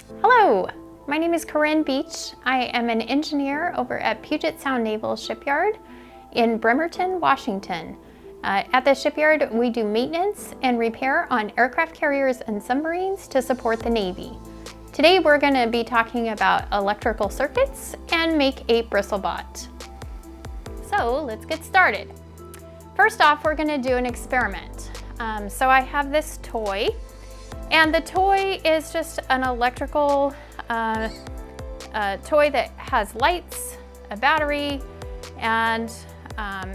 Hello, my name is Corinne Beach. I am an engineer over at Puget Sound Naval Shipyard in Bremerton, Washington. At the shipyard, we do maintenance and repair on aircraft carriers and submarines to support the Navy. Today, we're going to be talking about electrical circuits and make a Bristle bot. So let's get started. First off, we're going to do an experiment. So I have this toy, and the toy is just an electrical toy that has lights, a battery, and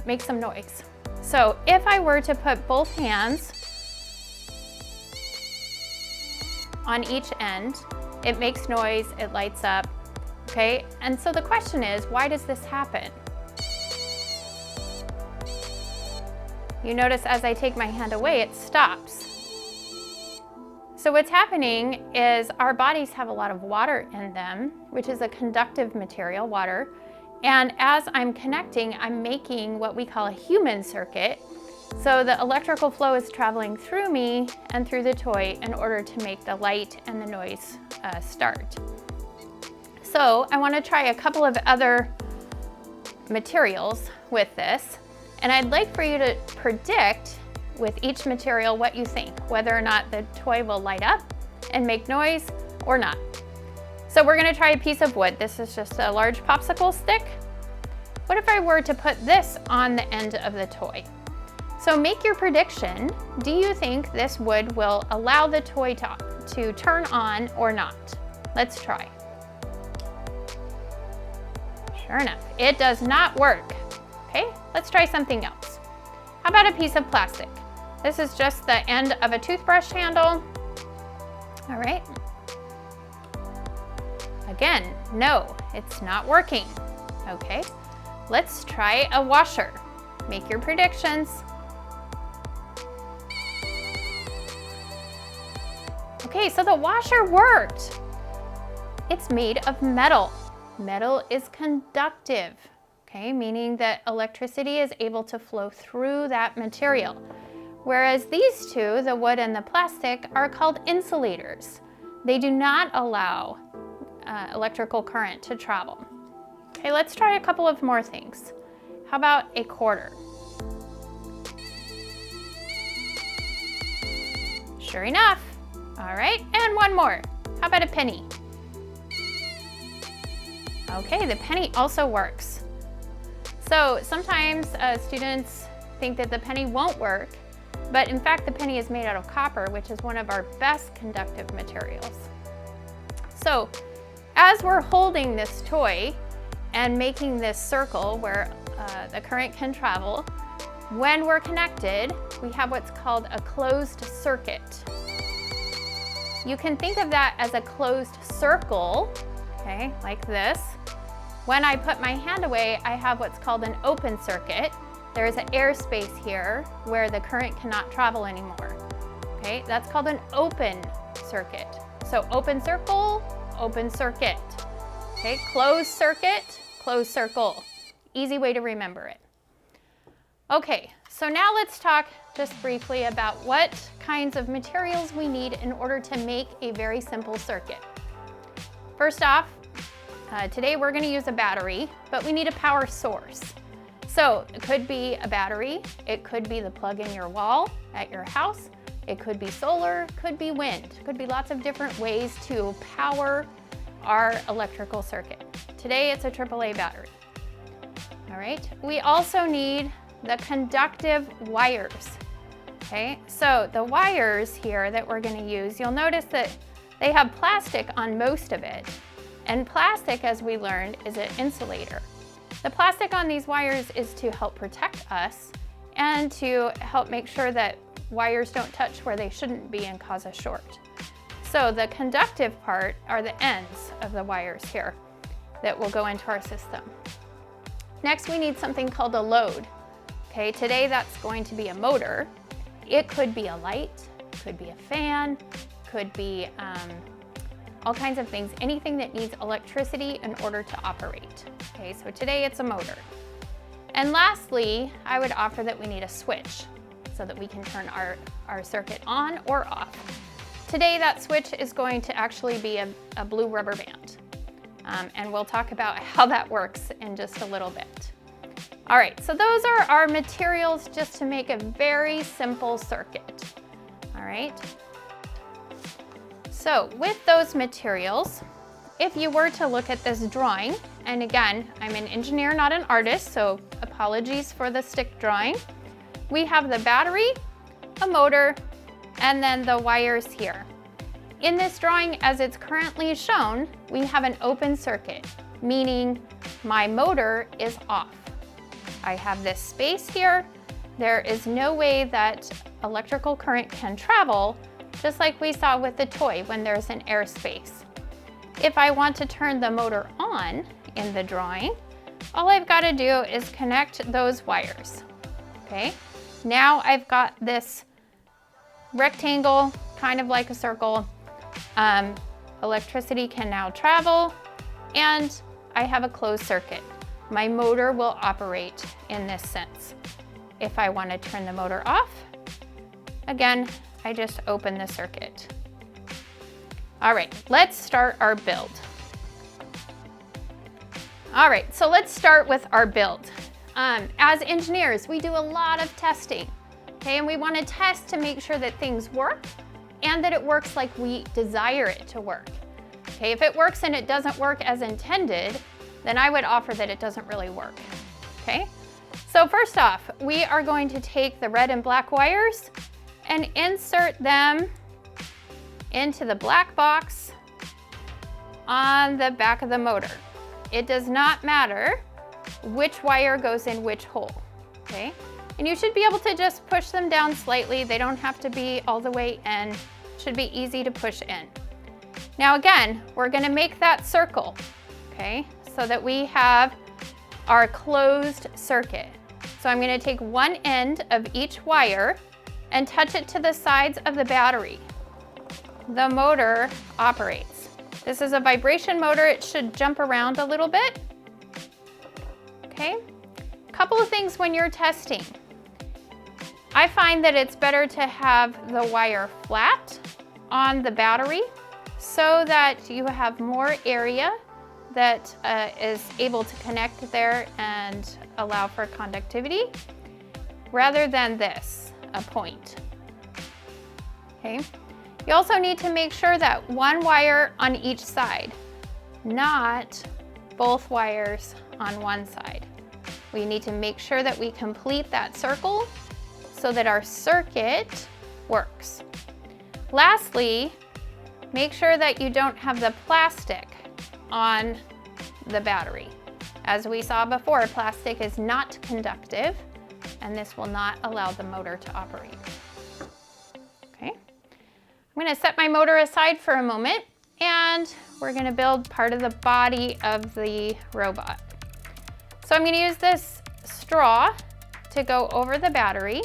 makes some noise. So if I were to put both hands on each end, it makes noise, it lights up, okay? And so the question is, why does this happen? You notice as I take my hand away, it stops. So what's happening is our bodies have a lot of water in them, which is a conductive material, water. And as I'm connecting, I'm making what we call a human circuit. So the electrical flow is traveling through me and through the toy in order to make the light and the noise start. So I want to try a couple of other materials with this. And I'd like for you to predict with each material what you think, whether or not the toy will light up and make noise or not. So we're gonna try a piece of wood. This is just a large popsicle stick. What if I were to put this on the end of the toy? So make your prediction. Do you think this wood will allow the toy to turn on or not? Let's try. Sure enough, it does not work. Okay, let's try something else. How about a piece of plastic? This is just the end of a toothbrush handle. All right. Again, no, it's not working. Okay, let's try a washer. Make your predictions. Okay, so the washer worked. It's made of metal. Metal is conductive. Okay, meaning that electricity is able to flow through that material. Whereas these two, the wood and the plastic, are called insulators. They do not allow electrical current to travel. Okay, let's try a couple of more things. How about a quarter? Sure enough. All right, and one more. How about a penny? Okay, the penny also works. So sometimes students think that the penny won't work, but in fact the penny is made out of copper, which is one of our best conductive materials. So as we're holding this toy and making this circle where the current can travel, when we're connected, we have what's called a closed circuit. You can think of that as a closed circle, okay, like this. When I put my hand away, I have what's called an open circuit. There is an airspace here where the current cannot travel anymore. Okay, that's called an open circuit. So open circle, open circuit. Okay, closed circuit, closed circle. Easy way to remember it. Okay, so now let's talk just briefly about what kinds of materials we need in order to make a very simple circuit. First off, today we're going to use a battery, but we need a power source. So it could be a battery, it could be the plug in your wall at your house, it could be solar, could be wind, could be lots of different ways to power our electrical circuit. Today it's a AAA battery. All right, we also need the conductive wires. Okay, so the wires here that we're going to use, you'll notice that they have plastic on most of it. And plastic, as we learned, is an insulator. The plastic on these wires is to help protect us and to help make sure that wires don't touch where they shouldn't be and cause a short. So the conductive part are the ends of the wires here that will go into our system. Next, we need something called a load. Okay, today that's going to be a motor. It could be a light, could be a fan, could be all kinds of things, anything that needs electricity in order to operate. Okay, so today it's a motor. And lastly, I would offer that we need a switch so that we can turn our circuit on or off. Today that switch is going to actually be a blue rubber band. And we'll talk about how that works in just a little bit. All right, so those are our materials just to make a very simple circuit. All right. So with those materials, if you were to look at this drawing, and again, I'm an engineer, not an artist, so apologies for the stick drawing. We have the battery, a motor, and then the wires here. In this drawing, as it's currently shown, we have an open circuit, meaning my motor is off. I have this space here. There is no way that electrical current can travel, just like we saw with the toy when there's an airspace. If I want to turn the motor on in the drawing, all I've got to do is connect those wires. Okay, now I've got this rectangle, kind of like a circle. Electricity can now travel, and I have a closed circuit. My motor will operate in this sense. If I want to turn the motor off, again, I just open the circuit. All right, let's start our build. All right, so let's start with our build. As engineers, we do a lot of testing, okay? And we want to test to make sure that things work and that it works like we desire it to work. Okay, if it works and it doesn't work as intended, then I would offer that it doesn't really work, okay? So first off, we are going to take the red and black wires and insert them into the black box on the back of the motor. It does not matter which wire goes in which hole, okay? And you should be able to just push them down slightly. They don't have to be all the way in. Should be easy to push in. Now again, we're gonna make that circle, okay? So that we have our closed circuit. So I'm gonna take one end of each wire and touch it to the sides of the battery. The motor operates. This is a vibration motor. It should jump around a little bit. Okay, a couple of things when you're testing. I find that it's better to have the wire flat on the battery so that you have more area that is able to connect there and allow for conductivity, rather than this, a point. Okay. You also need to make sure that one wire on each side, not both wires on one side. We need to make sure that we complete that circle so that our circuit works. Lastly, make sure that you don't have the plastic on the battery. As we saw before, plastic is not conductive, and this will not allow the motor to operate. Okay. I'm going to set my motor aside for a moment, and we're going to build part of the body of the robot. So I'm going to use this straw to go over the battery.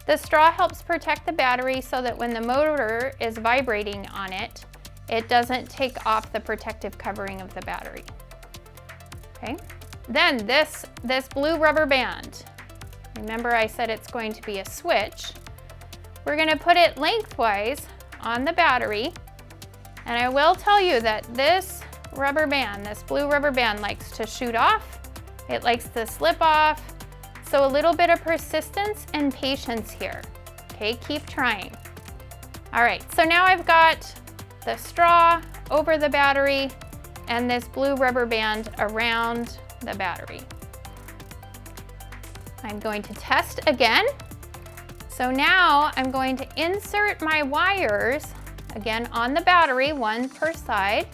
The straw helps protect the battery so that when the motor is vibrating on it, it doesn't take off the protective covering of the battery. Okay. Then this blue rubber band, remember I said it's going to be a switch. We're going to put it lengthwise on the battery, and I will tell you that this rubber band, this blue rubber band, likes to shoot off. It likes to slip off. So a little bit of persistence and patience here. Okay, keep trying. All right, so now I've got the straw over the battery and this blue rubber band around the battery. I'm going to test again. So now I'm going to insert my wires, again on the battery, one per side,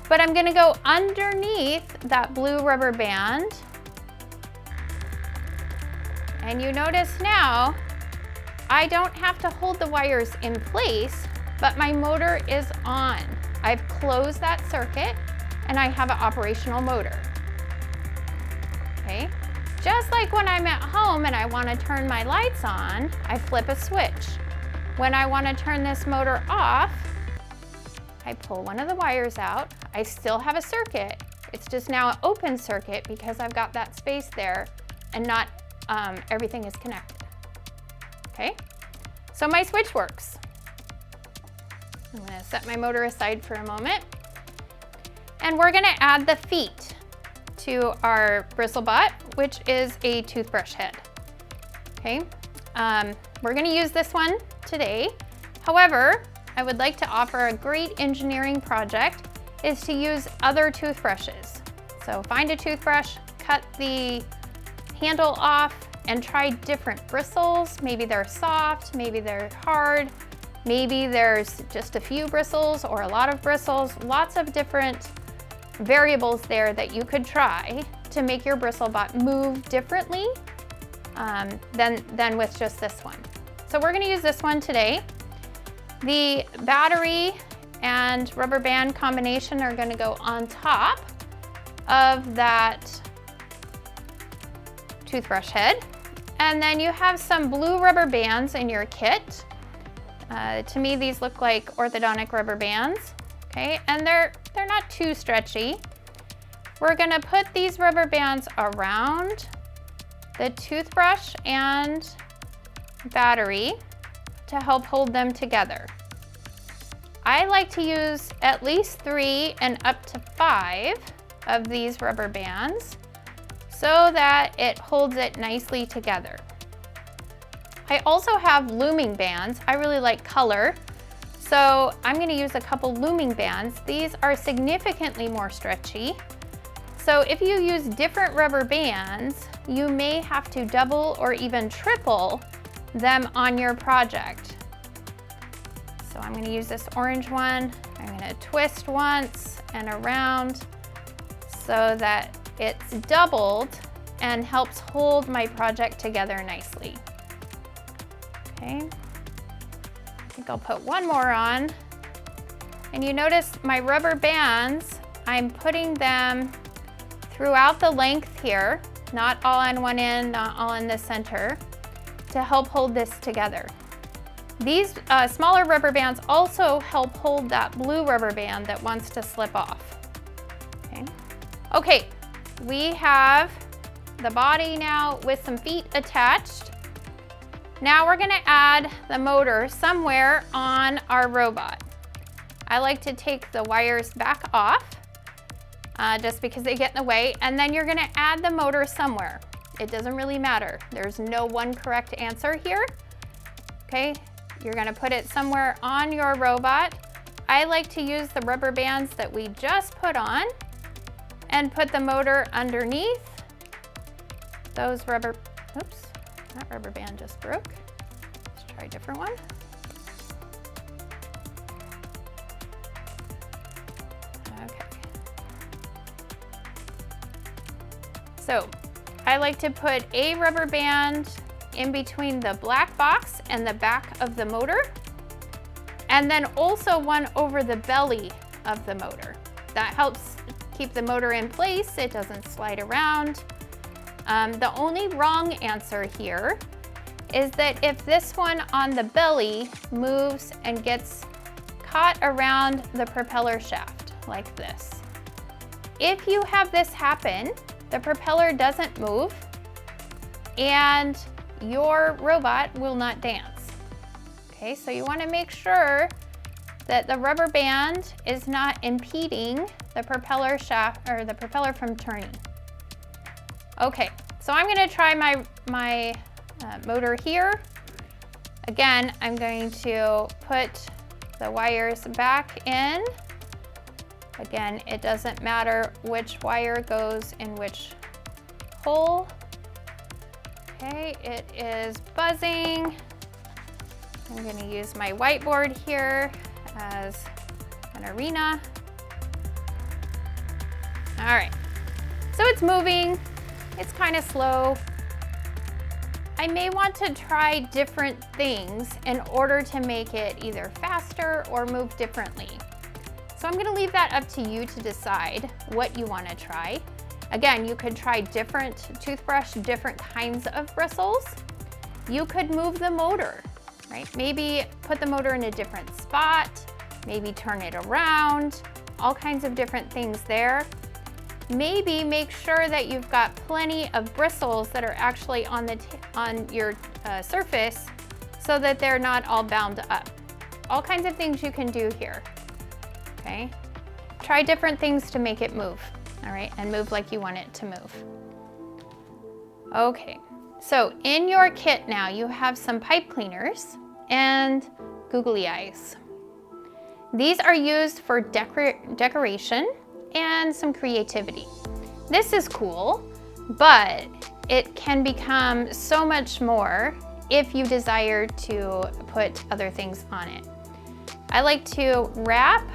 but I'm gonna go underneath that blue rubber band. And you notice now, I don't have to hold the wires in place, but my motor is on. I've closed that circuit and I have an operational motor. Okay, just like when I'm at home and I want to turn my lights on, I flip a switch. When I want to turn this motor off, I pull one of the wires out. I still have a circuit. It's just now an open circuit because I've got that space there and not everything is connected. Okay, so my switch works. I'm gonna set my motor aside for a moment. And we're gonna add the feet to our BristleBot, which is a toothbrush head, okay? We're gonna use this one today. However, I would like to offer a great engineering project is to use other toothbrushes. So find a toothbrush, cut the handle off, and try different bristles. Maybe they're soft, maybe they're hard, maybe there's just a few bristles or a lot of bristles. Lots of different variables there that you could try to make your BristleBot move differently than with just this one. So we're gonna use this one today. The battery and rubber band combination are gonna go on top of that toothbrush head. And then you have some blue rubber bands in your kit. To me, these look like orthodontic rubber bands, okay? And they're not too stretchy. We're gonna put these rubber bands around the toothbrush and battery to help hold them together. I like to use at least 3 and up to 5 of these rubber bands so that it holds it nicely together. I also have looming bands. I really like color, so I'm gonna use a couple looming bands. These are significantly more stretchy. So if you use different rubber bands, you may have to double or even triple them on your project. So I'm gonna use this orange one. I'm gonna twist once and around so that it's doubled and helps hold my project together nicely. Okay, I think I'll put one more on. And you notice my rubber bands, I'm putting them throughout the length here, not all on one end, not all in the center, to help hold this together. These smaller rubber bands also help hold that blue rubber band that wants to slip off. Okay, we have the body now with some feet attached. Now we're gonna add the motor somewhere on our robot. I like to take the wires back off just because they get in the way, and then you're gonna add the motor somewhere. It doesn't really matter. There's no one correct answer here, okay? You're gonna put it somewhere on your robot. I like to use the rubber bands that we just put on and put the motor underneath those rubber, oops, that rubber band just broke. Let's try a different one. Okay. So I like to put a rubber band in between the black box and the back of the motor, and then also one over the belly of the motor. That helps keep the motor in place. It doesn't slide around. The only wrong answer here is that if this one on the belly moves and gets caught around the propeller shaft like this. If you have this happen, the propeller doesn't move and your robot will not dance. Okay, so you want to make sure that the rubber band is not impeding the propeller shaft or the propeller from turning. Okay, so I'm going to try my motor here. Again, I'm going to put the wires back in. Again, it doesn't matter which wire goes in which hole. Okay, it is buzzing. I'm going to use my whiteboard here as an arena. All right, so it's moving. It's kind of slow. I may want to try different things in order to make it either faster or move differently. So I'm gonna leave that up to you to decide what you wanna try. Again, you could try different toothbrush, different kinds of bristles. You could move the motor, right? Maybe put the motor in a different spot, maybe turn it around, all kinds of different things there. Maybe make sure that you've got plenty of bristles that are actually on your surface so that they're not all bound up. all kinds of things you can do here, okay? Try different things to make it move, all right? And move like you want it to move. Okay, so in your kit now, you have some pipe cleaners and googly eyes. These are used for decoration and some creativity. This is cool, but it can become so much more if you desire to put other things on it. I like to wrap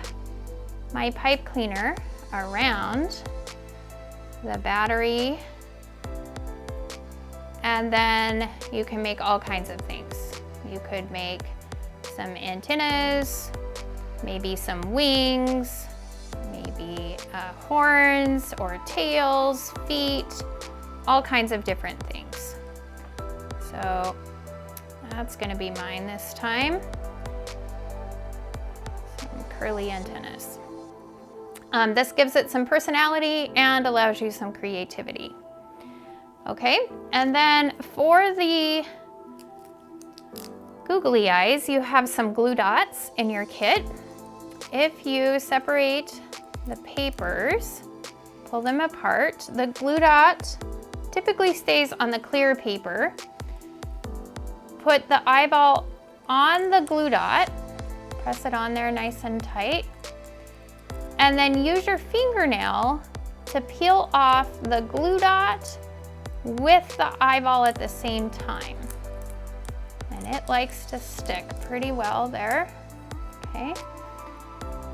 my pipe cleaner around the battery, and then you can make all kinds of things. You could make some antennas, maybe some wings, maybe horns or tails, feet, all kinds of different things. So that's gonna be mine this time. Some curly antennas. This gives it some personality and allows you some creativity. Okay, and then for the googly eyes, you have some glue dots in your kit. If you separate the papers, pull them apart, the glue dot typically stays on the clear paper. Put the eyeball on the glue dot, press it on there nice and tight, and then use your fingernail to peel off the glue dot with the eyeball at the same time. And it likes to stick pretty well there, okay?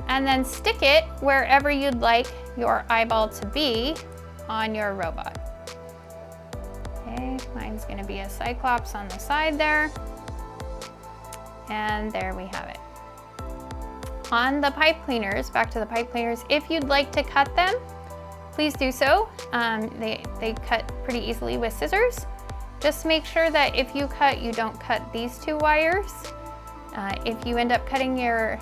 And then stick it wherever you'd like your eyeball to be on your robot. Okay, mine's gonna be a cyclops on the side there. And there we have it. On the pipe cleaners, back to the pipe cleaners, if you'd like to cut them, please do so. They cut pretty easily with scissors. Just make sure that if you cut, you don't cut these two wires. If you end up cutting your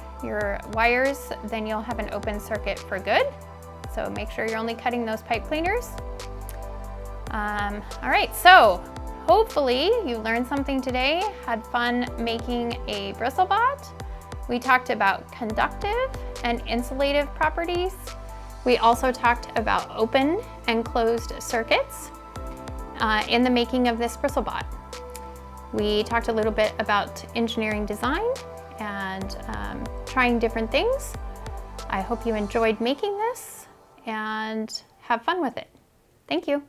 wires, then you'll have an open circuit for good. So make sure you're only cutting those pipe cleaners. All right, so hopefully you learned something today, had fun making a bristle bot. We talked about conductive and insulative properties. We also talked about open and closed circuits in the making of this bristle bot. We talked a little bit about engineering design and trying different things. I hope you enjoyed making this and have fun with it. Thank you.